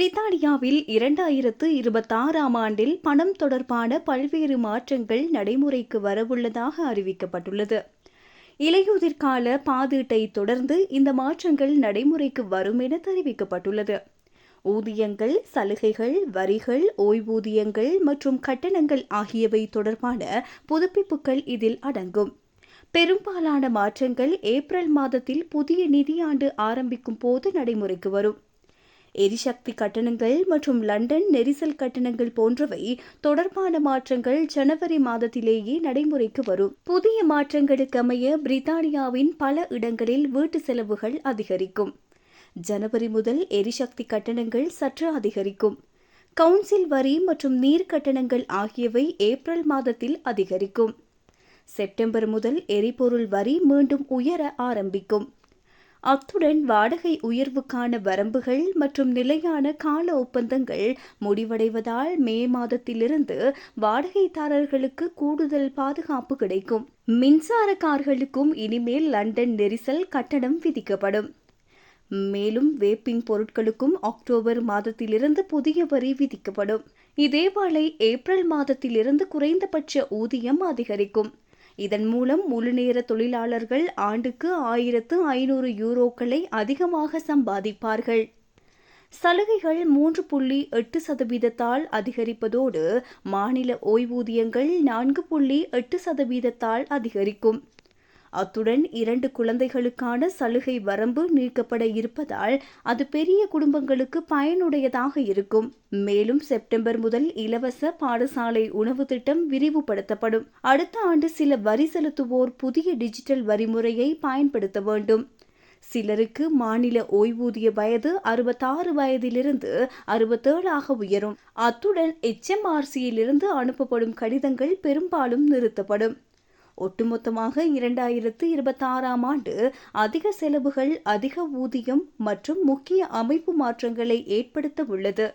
பிரித்தானியாவில் 2026ஆம் ஆண்டில் பணம் தொடர்பான பல்வேறு மாற்றங்கள் நடைமுறைக்கு வரவுள்ளதாக அறிவிக்கப்பட்டுள்ளது. இலையுதிர்கால பாதீட்டை தொடர்ந்து இந்த மாற்றங்கள் நடைமுறைக்கு வரும் என தெரிவிக்கப்பட்டுள்ளது. ஊதியங்கள், சலுகைகள், வரிகள், ஓய்வூதியங்கள் மற்றும் கட்டணங்கள் ஆகியவை தொடர்பான புதுப்பிப்புகள் இதில் அடங்கும். பெரும்பாலான மாற்றங்கள் ஏப்ரல் மாதத்தில் புதிய நிதியாண்டு ஆரம்பிக்கும் போது நடைமுறைக்கு வரும். எரிசக்தி கட்டணங்கள் மற்றும் லண்டன் நெரிசல் கட்டணங்கள் போன்றவை தொடர்பான மாற்றங்கள் ஜனவரி மாதத்திலேயே நடைமுறைக்கு வரும். புதிய மாற்றங்களுக்கமைய பிரித்தானியாவின் பல இடங்களில் வீட்டு செலவுகள் அதிகரிக்கும். ஜனவரி முதல் எரிசக்தி கட்டணங்கள் சற்று அதிகரிக்கும். கவுன்சில் வரி மற்றும் நீர் கட்டணங்கள் ஆகியவை ஏப்ரல் மாதத்தில் அதிகரிக்கும். செப்டம்பர் முதல் எரிபொருள் வரி மீண்டும் உயர ஆரம்பிக்கும். அத்துடன் வாடகை உயர்வுக்கான வரம்புகள் மற்றும் நிலையான கால ஒப்பந்தங்கள் முடிவடைவதால் மே மாதத்திலிருந்து வாடகைதாரர்களுக்கு கூடுதல் பாதுகாப்பு கிடைக்கும். மின்சார கார்களுக்கும் இனிமேல் லண்டன் நெரிசல் கட்டணம் விதிக்கப்படும். மேலும் வேப்பிங் பொருட்களுக்கும் அக்டோபர் மாதத்திலிருந்து புதிய வரி விதிக்கப்படும். இதேவேளை ஏப்ரல் மாதத்திலிருந்து குறைந்தபட்ச ஊதியம் அதிகரிக்கும். இதன் மூலம் முழுநேர தொழிலாளர்கள் ஆண்டுக்கு 1500 யூரோக்களை அதிகமாக சம்பாதிப்பார்கள். சலுகைகள் 3.8% அதிகரிப்பதோடு மாநில ஓய்வூதியங்கள் 4.8% அதிகரிக்கும். அத்துடன் 2 குழந்தைகளுக்கான சலுகை வரம்பு நீக்கப்பட இருப்பதால் அது பெரிய குடும்பங்களுக்கு பயனுடையதாக இருக்கும். மேலும் செப்டம்பர் முதல் இலவச பாடசாலை உணவு திட்டம் விரிவுபடுத்தப்படும். அடுத்த ஆண்டு சில வரி செலுத்துவோர் புதிய டிஜிட்டல் வரிமுறையை பயன்படுத்த வேண்டும். சிலருக்கு மாநில ஓய்வூதிய வயது 66 வயதிலிருந்து 67 உயரும். அத்துடன் HMRCயிலிருந்து அனுப்பப்படும் கடிதங்கள் பெரும்பாலும் நிறுத்தப்படும். ஒட்டுமொத்தமாக 2026ஆம் ஆண்டு அதிக செலவுகள், அதிக ஊதியம் மற்றும் முக்கிய அமைப்பு மாற்றங்களை ஏற்படுத்த உள்ளது.